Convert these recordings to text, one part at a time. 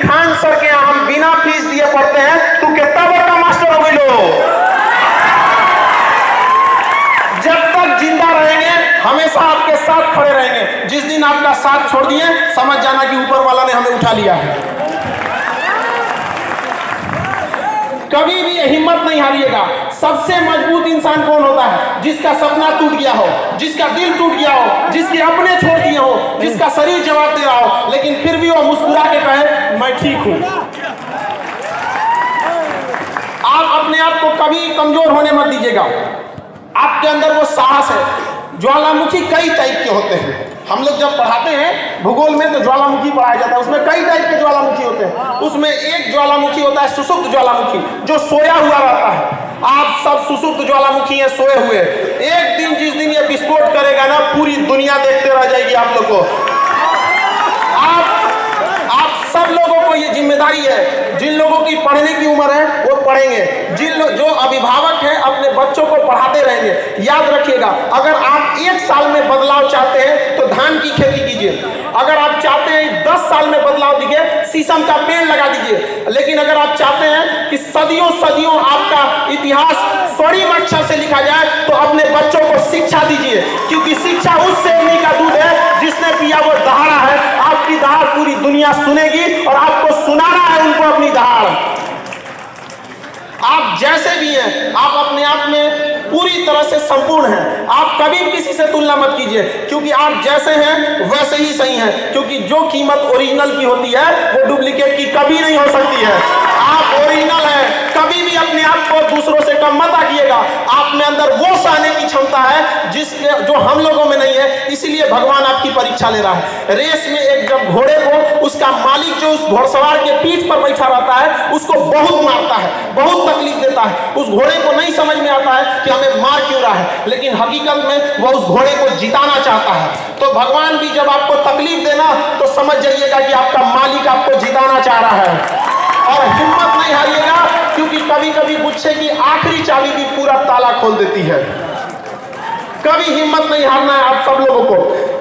Khan sir के यहाँ हम बिना फीस दिए पढ़ते हैं, तू कितना बड़ा मास्टर हो गई लो। जब तक जिंदा रहेंगे हमेशा आपके साथ खड़े रहेंगे। जिस दिन आपका साथ छोड़ दिए समझ जाना कि ऊपर वाला ने हमें उठा लिया है। कभी भी हिम्मत नहीं हारिएगा। सबसे मजबूत इंसान कौन होता है? जिसका सपना टूट गया हो, जिसका दिल टूट गया हो, जिसके अपने छोड़ दिए हो, जिसका शरीर जवाब दे रहा हो, लेकिन फिर भी वो मुस्कुरा के कहे मैं ठीक हूं। आप अपने आप को कभी कमजोर होने मत दीजिएगा। आपके अंदर वो साहस है। ज्वालामुखी कई टाइप के होते हैं। हम लोग जब पढ़ाते हैं भूगोल में तो ज्वालामुखी पढ़ाया जाता है, उसमें कई टाइप के ज्वालामुखी होते हैं। उसमें एक ज्वालामुखी होता है सुषुप्त ज्वालामुखी, जो सोया हुआ रहता है। आप सब सुषुप्त ज्वालामुखी है, सोए हुए। एक दिन जिस दिन ये विस्फोट करेगा ना, पूरी दुनिया देखते रह जाएगी आप लोग को। आप सब लोगों को ये जिम्मेदारी है। जिन लोगों की पढ़ने की उम्र है वो पढ़ेंगे। जो अभिभावक हैं अपने बच्चों को पढ़ाते रहेंगे। याद रखिएगा, अगर आप 1 साल में बदलाव चाहते हैं तो धान की खेती कीजिए। अगर आप चाहते हैं 10 साल में बदलाव दीजिए, शीशम का पेड़ लगा दीजिए। लेकिन अगर आप चाहते हैं कि सदियों सदियों आपका इतिहास स्वर्ण अक्षर से लिखा जाए, तो अपने बच्चों को शिक्षा दीजिए, क्योंकि शिक्षा उस सेवनी का दूध है जिसने पिया वो दहाड़ा है। आपकी दहाड़ पूरी दुनिया सुनेगी और आपको सुनाना है उनको अपनी दहाड़। आप जैसे भी हैं, आप अपने आप में पूरी तरह से संपूर्ण हैं। आप कभी भी किसी से तुलना मत कीजिए, क्योंकि आप जैसे हैं वैसे ही सही हैं। क्योंकि जो कीमत ओरिजिनल की होती है वो डुप्लीकेट की कभी नहीं हो सकती है। आप ओरिजिनल हैं। कभी भी अपने आप को दूसरों से कम मत आंकिएगा। आप में अंदर वो सहने की क्षमता है जो हम लोगों में नहीं है। इसीलिए भगवान आपकी परीक्षा ले रहा है। रेस में एक जब घोड़े को उसका मालिक जो उस घोड़सवार के पीठ पर बैठा रहता है उसको बहुत मारता है, बहुत तकलीफ देता है। उस घोड़े को नहीं समझ में आता है कि हमें मार क्यों रहा है, लेकिन हकीकत में वह उस घोड़े को जिताना चाहता है। तो भगवान भी जब आपको तकलीफ देना तो समझ जाइएगा कि आपका मालिक आपको जिताना चाह रहा है। और हिम्मत नहीं हारिएगा, क्योंकि कभी कभी गुच्छे की आखिरी चाबी भी पूरा ताला खोल देती है। कभी हिम्मत नहीं हारना है आप सब लोगों को।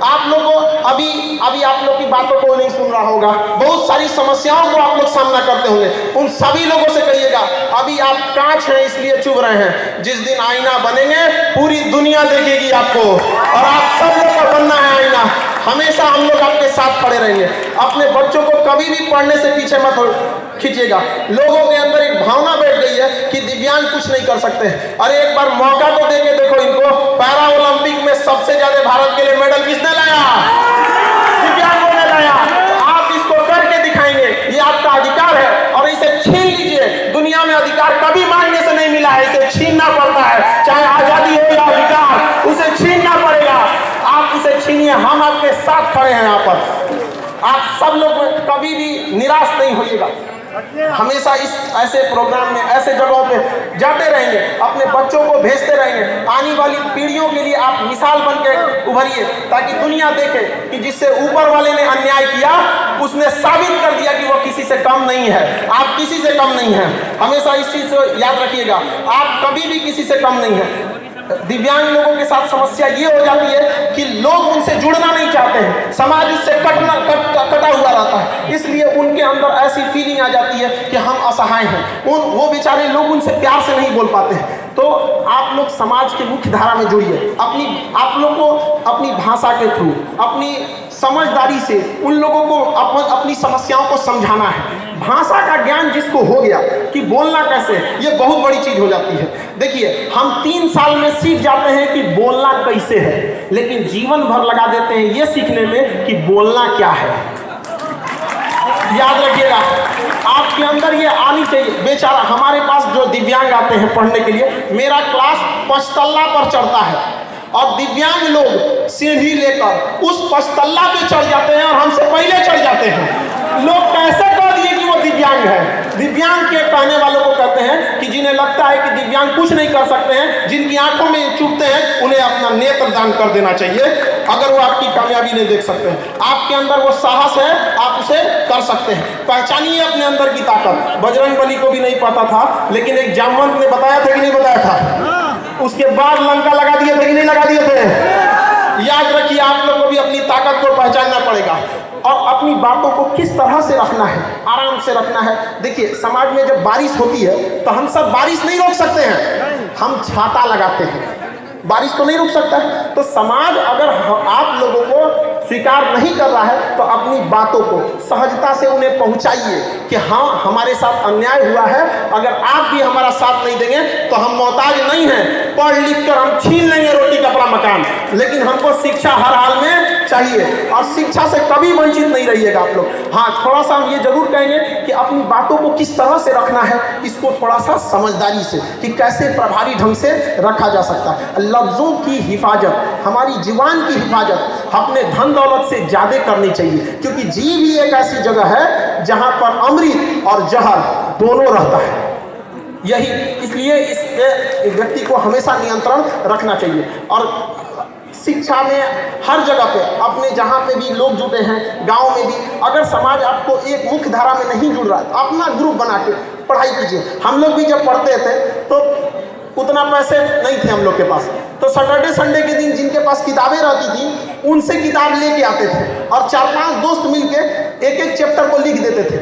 आप लोगों अभी आप लोग की बातों को नहीं सुन रहा होगा। बहुत सारी समस्याओं को आप लोग सामना करते होंगे। उन सभी लोगों से कहिएगा अभी आप कांच हैं इसलिए चुभ रहे हैं। जिस दिन आईना बनेंगे पूरी दुनिया देखेगी आपको, और आप सब लोग को बनना है आईना। हमेशा हम लोग आपके साथ खड़े रहेंगे। अपने बच्चों को कभी भी पढ़ने से पीछे मत खींचिएगा। लोगों के अंदर एक भावना बैठ गई है कि दिव्यांग कुछ नहीं कर सकते। अरे एक बार मौका तो देके देखो इनको। पैरा ओलंपिक में सबसे ज्यादा भारत के लिए मेडल किसने लाया? दिव्यांगों ने लाया। आप इसको करके दिखाएंगे, ये आपका अधिकार है, और इसे छीन लीजिए। दुनिया में अधिकार कभी मांगने से नहीं मिला है, इसे छीनना पड़ता है। चाहे आजादी हो या अधिकार, उसे छीनना पड़ेगा। आप उसे छीनिए, हम आपके साथ खड़े हैं यहाँ पर। आप सब लोग कभी भी निराश नहीं होइएगा। हमेशा इस ऐसे प्रोग्राम में ऐसे जगहों पे जाते रहेंगे, अपने बच्चों को भेजते रहेंगे। आने वाली पीढ़ियों के लिए आप मिसाल बन के उभरिए, ताकि दुनिया देखे कि जिससे ऊपर वाले ने अन्याय किया उसने साबित कर दिया कि वो किसी से कम नहीं है। आप किसी से कम नहीं हैं। हमेशा इस चीज को याद रखिएगा, आप कभी भी किसी से कम नहीं हैं। दिव्यांग लोगों के साथ समस्या ये हो जाती है कि लोग उनसे जुड़ना नहीं चाहते हैं। समाज उससे कटा हुआ रहता है, इसलिए उनके अंदर ऐसी फीलिंग आ जाती है कि हम असहाय हैं। वो बेचारे लोग उनसे प्यार से नहीं बोल पाते हैं। तो आप लोग समाज की मुख्य धारा में जुड़िए। आप लोग को अपनी भाषा के थ्रू, अपनी समझदारी से उन लोगों को अपनी समस्याओं को समझाना है। भाषा का ज्ञान जिसको हो गया कि बोलना कैसे, ये बहुत बड़ी चीज हो जाती है। देखिए, हम 3 साल में सीख जाते हैं कि बोलना कैसे है, लेकिन जीवन भर लगा देते हैं ये सीखने में कि बोलना क्या है। याद रखिएगा, आपके अंदर ये आनी चाहिए। बेचारा हमारे पास जो दिव्यांग आते हैं पढ़ने के लिए, मेरा क्लास 5 तल्ला पर चढ़ता है, और दिव्यांग लोग सीढ़ी लेकर उस 5 तल्ला पे चढ़ जाते हैं और हमसे पहले चढ़ जाते हैं। लोग कैसे कह दिए कि वो दिव्यांग है? दिव्यांग के कहने वालों को कहते हैं कि जिन्हें लगता है कि दिव्यांग कुछ नहीं कर सकते हैं, जिनकी आंखों में चुभते हैं, उन्हें अपना नेत्र दान कर देना चाहिए अगर वो आपकी कामयाबी नहीं देख सकते हैं। आपके अंदर वो साहस है, आप उसे कर सकते हैं। पहचानिए अपने अंदर की ताकत। बजरंगबली को भी नहीं पता था, लेकिन एक जामवंत ने बताया था कि नहीं बताया था? उसके बाद लंका लगा दिए थे कि नहीं लगा दिए थे? याद रखिए, आप लोग को भी अपनी ताकत को पहचानना पड़ेगा। और अपनी बातों को किस तरह से रखना है, आराम से रखना है। देखिए समाज में जब बारिश होती है तो हम सब बारिश नहीं रोक सकते हैं, हम छाता लगाते हैं, बारिश तो नहीं रुक सकता है। तो समाज अगर आप लोगों को स्वीकार नहीं कर रहा है तो अपनी बातों को सहजता से उन्हें पहुंचाइए कि हाँ हमारे साथ अन्याय हुआ है, अगर आप भी हमारा साथ नहीं देंगे तो हम मोहताज नहीं हैं, पढ़ लिख कर हम छीन लेंगे रोटी कपड़ा मकान, लेकिन हमको शिक्षा हर हाल में चाहिए और शिक्षा से कभी वंचित नहीं रहिएगा आप लोग। हाँ थोड़ा सा हम ये जरूर कहेंगे कि अपनी बातों को किस तरह से रखना है, इसको थोड़ा सा समझदारी से कि कैसे प्रभावी ढंग से रखा जा सकता है। लफ्ज़ों की हिफाजत, हमारी जुबान की हिफाजत अपने धन दौलत से ज़्यादा करनी चाहिए, क्योंकि जीव ही एक ऐसी जगह है जहाँ पर अमृत और जहर दोनों रहता है। यही इसलिए इस व्यक्ति को हमेशा नियंत्रण रखना चाहिए। और शिक्षा में हर जगह पे अपने जहाँ पे भी लोग जुटे हैं, गांव में भी, अगर समाज आपको एक मुख्य धारा में नहीं जुड़ रहा है, अपना ग्रुप बना के पढ़ाई कीजिए। हम लोग भी जब पढ़ते थे तो उतना पैसे नहीं थे हम लोग के पास, तो सैटरडे संडे के दिन जिनके पास किताबें रहती थी उनसे किताब लेके आते थे और 4-5 दोस्त मिलके एक एक चैप्टर को लिख देते थे।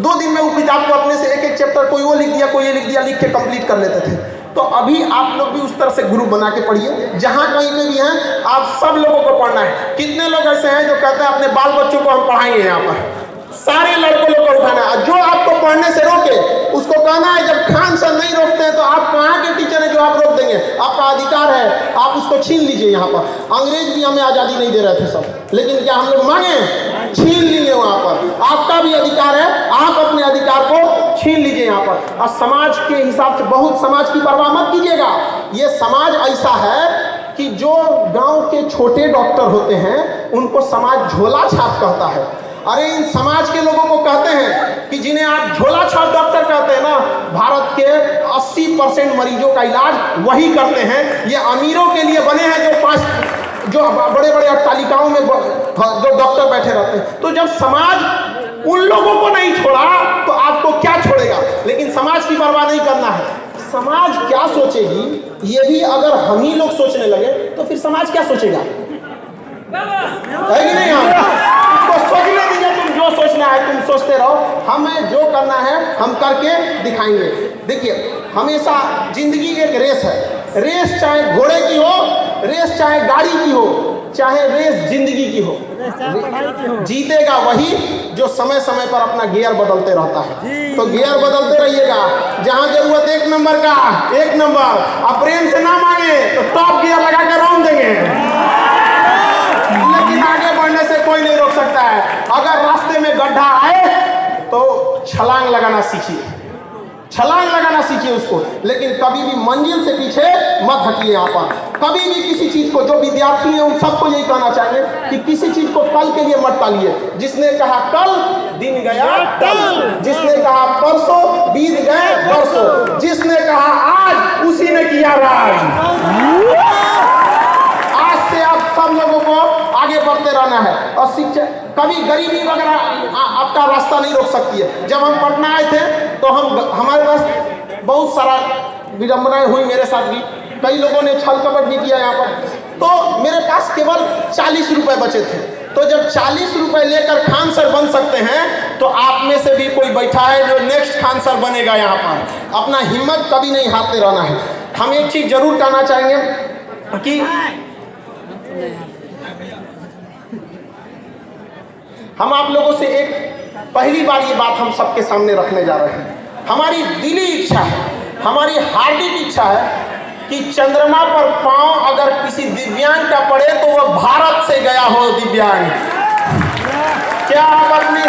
2 दिन में वो किताब को अपने से एक एक चैप्टर कोई वो लिख दिया, कोई ये लिख दिया, लिख के कंप्लीट कर लेते थे। तो अभी आप लोग भी उस तरह से ग्रुप बना के पढ़िए, जहाँ कहीं पे भी हैं आप सब लोगों को पढ़ना है। कितने लोग ऐसे हैं जो कहते हैं अपने बाल बच्चों को हम पढ़ाएंगे, यहाँ पर सारे लड़कों लोग को उठाना है। जो आपको पढ़ने से रोके उसको कहना है, जब खान सर नहीं रोकते हैं तो आप कहाँ के टीचर हैं जो आप रोक देंगे, आपका अधिकार है, आप उसको छीन लीजिए। यहाँ पर अंग्रेज भी हमें आज़ादी नहीं दे रहे थे सब, लेकिन क्या हम लोग मांगे, छीन लिए। वहाँ पर आपका भी अधिकार है, आप अपने अधिकार को छीन लीजिए यहाँ पर। और समाज के हिसाब से बहुत समाज की परवाह मत कीजिएगा। ये समाज ऐसा है कि जो गांव के छोटे डॉक्टर होते हैं उनको समाज झोला छाप कहता है। अरे इन समाज के लोगों को कहते हैं कि जिन्हें आप झोला छाप डॉक्टर कहते हैं ना, भारत के 80% मरीजों का इलाज वही करते हैं। ये अमीरों के लिए बने हैं जो बड़े बड़े अट्टालिकाओं में जो डॉक्टर बैठे रहते हैं। तो जब समाज उन लोगों को नहीं छोड़ा तो आपको क्या छोड़ेगा। लेकिन समाज की परवाह नहीं करना है। समाज क्या सोचेगी ये भी अगर हम ही लोग सोचने लगे तो फिर समाज क्या सोचेगा, है कि नहीं? तो सोचने दीजिए, तुम जो सोचना है तुम सोचते रहो, हमें जो करना है हम करके दिखाएंगे। देखिए हमेशा जिंदगी एक रेस है। रेस चाहे घोड़े की हो, रेस चाहे गाड़ी की हो, चाहे रेस जिंदगी की हो, जीतेगा वही जो समय समय पर अपना गियर बदलते रहता है। तो गियर बदलते रहिएगा, जहां जरूरत 1 नंबर का 1 नंबर, अब प्रेम से ना मांगे तो टॉप गियर लगा कर रौंद देंगे, लेकिन आगे बढ़ने से कोई नहीं रोक सकता है। अगर रास्ते में गड्ढा आए तो छलांग लगाना सीखिए, छलांग लगाना सीखिए उसको, लेकिन कभी भी मंजिल से पीछे मत हटिए। यहाँ पर कभी भी किसी चीज को, जो विद्यार्थी हैं उन सबको यही कहना चाहेंगे कि किसी चीज को कल के लिए मत टालिए। जिसने कहा कल, दिन गया कल, जिसने कहा परसों, बीत गए बरसों, जिसने कहा आज, उसी ने किया राज। आज से आप सब लोगों को आगे बढ़ते रहना है। और शिक्षा, कभी गरीबी वगैरह आपका रास्ता नहीं रोक सकती है। जब हम पटना आए थे तो हमारे पास बहुत सारा विडम्बनाएं हुई, मेरे साथ भी कई लोगों ने छल कपट भी किया यहाँ पर। तो मेरे पास केवल 40 रुपए बचे थे। तो जब 40 रुपए लेकर खान सर बन सकते हैं तो आप में से भी कोई बैठा है जो नेक्स्ट खान सर बनेगा। यहाँ पर अपना हिम्मत कभी नहीं हारते रहना है। हम एक चीज जरूर कहना चाहेंगे कि हम आप लोगों से एक पहली बार ये बात हम सबके सामने रखने जा रहे हैं। हमारी दिली इच्छा है, हमारी हार्दिक इच्छा है कि चंद्रमा पर पांव अगर किसी दिव्यांग का पड़े तो वह भारत से गया हो दिव्यांग। क्या आप अपनी,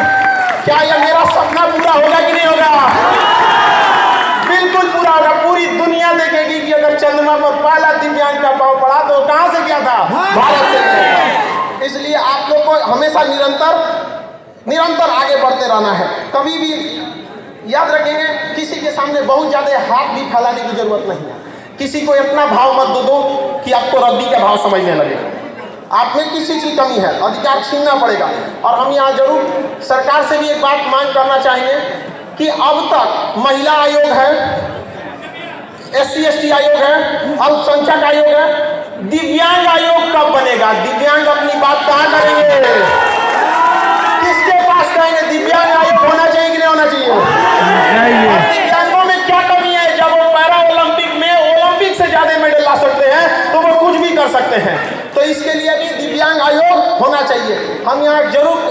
क्या यह मेरा सपना पूरा होगा कि नहीं होगा? बिल्कुल पूरा होगा। पूरी दुनिया देखेगी कि अगर चंद्रमा पर पहला दिव्यांग का पांव पड़ा तो कहां से गया था? भारत से गया था। इसलिए आप लोग को हमेशा निरंतर आगे बढ़ते रहना है। कभी भी याद रखेंगे, किसी के सामने बहुत ज्यादा हाथ भी फैलाने की जरूरत नहीं है। किसी को इतना भाव मत दो कि आपको रद्दी का भाव समझने लगे। आप में किसी की कमी है, अधिकार छीनना पड़ेगा। और हम यहाँ जरूर सरकार से भी एक बात मांग करना चाहेंगे कि अब तक महिला आयोग है, SC/ST आयोग है, अल्पसंख्यक आयोग है, दिव्यांग आयोग कब बनेगा? दिव्यांग अपनी बात कहाँ करेंगे?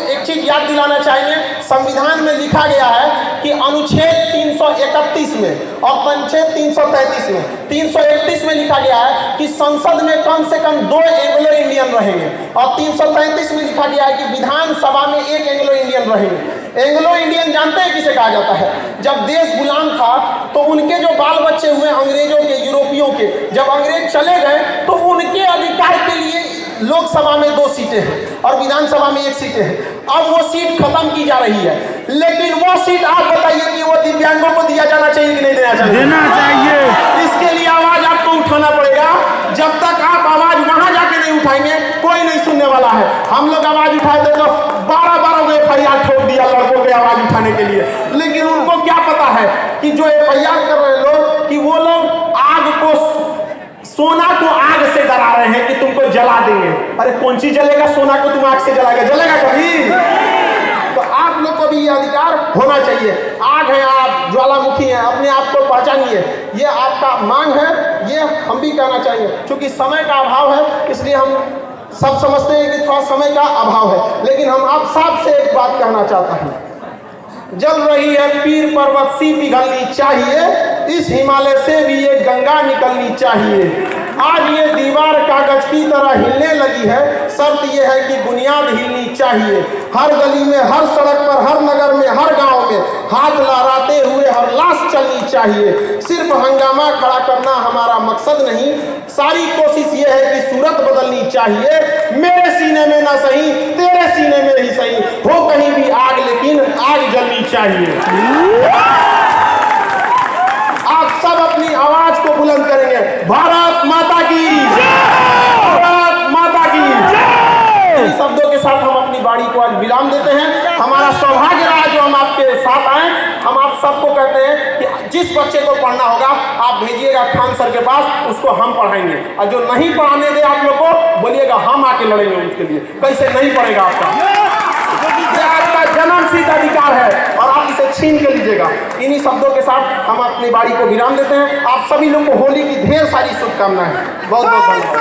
एक चीज याद दिलाना चाहिए, संविधान में लिखा गया है कि अनुच्छेद 331 में और अनुच्छेद 333 में, 331 में लिखा गया है कि संसद में कम से कम 2 एंग्लो इंडियन रहेंगे और 333 में लिखा गया है कि विधानसभा में 1 एंग्लो इंडियन रहेंगे। एंग्लो इंडियन जानते हैं किसे कहा जाता है? जब देश गुलाम था तो उनके जो बाल बच्चे हुए अंग्रेजों के, यूरोपियों के, जब अंग्रेज चले गए तो उनके अधिकार के लिए लोकसभा में 2 सीटें हैं और विधानसभा में 1 सीटें हैं। अब वो सीट खत्म की जा रही है, लेकिन वो सीट आप बताइए कि वो दिव्यांगों को दिया जाना चाहिए कि नहीं देना चाहिए? देना चाहिए। इसके लिए आवाज आपको उठाना पड़ेगा। जब तक आप आवाज वहां जाके नहीं उठाएंगे कोई नहीं सुनने वाला है। हम लोग आवाज उठाए थे तो 12 FIR ठोक दिया लड़कों के आवाज उठाने के लिए, लेकिन उनको क्या पता है कि जो FIR कर रहे लोग, कि वो लोग आग को, सोना को आग से डरा रहे हैं कि तुमको जला देंगे। अरे कौन सी जलेगा? सोना को तुम आग से जलाएगा? जलेगा कभी? तो आप लोग को भी ये अधिकार होना चाहिए। आग है आप, ज्वालामुखी है, अपने आप को पहचानिए। ये आपका मांग है, ये हम भी कहना चाहिए। क्योंकि समय का अभाव है इसलिए हम सब समझते हैं कि थोड़ा समय का अभाव है, लेकिन हम आप सबसे एक बात कहना चाहता हूँ। जल रही है पीर पर्वत सी पिघलनी चाहिए, इस हिमालय से भी ये गंगा निकलनी चाहिए। आज ये दीवार कागज की तरह हिलने लगी है, शर्त ये है कि बुनियाद हिलनी चाहिए। हर गली में, हर सड़क पर, हर नगर में, हर गांव में हाथ लहराते हुए हर लाश चलनी चाहिए। सिर्फ हंगामा खड़ा करना हमारा मकसद नहीं, सारी कोशिश ये है कि सूरत बदलनी चाहिए। मेरे सीने में ना सही, तेरे सीने में ही सही, हो कहीं भी आग, लेकिन आग जलनी चाहिए। आप सब अपनी आवाज को बुलंद करेंगे। भारत माता की जय! भारत माता की जय! इन शब्दों के साथ हम अपनी बाड़ी को आज विराम देते हैं। हमारा सौभाग्य रहा जो हम आपके साथ आए। हम आप सबको कहते हैं कि जिस बच्चे को पढ़ना होगा आप भेजिएगा खान सर के पास, उसको हम पढ़ाएंगे। और जो नहीं पढ़ाने दे आप लोग को बोलिएगा हम आके लड़ेंगे उसके लिए। कैसे नहीं पढ़ेगा आपका? आपका जन्मसिद्ध अधिकार है और आप इसे छीन के लीजिएगा। इन्हीं शब्दों के साथ हम अपनी बाड़ी को विराम देते हैं। आप सभी लोग को होली की ढेर सारी शुभकामनाएं। बहुत बहुत धन्यवाद।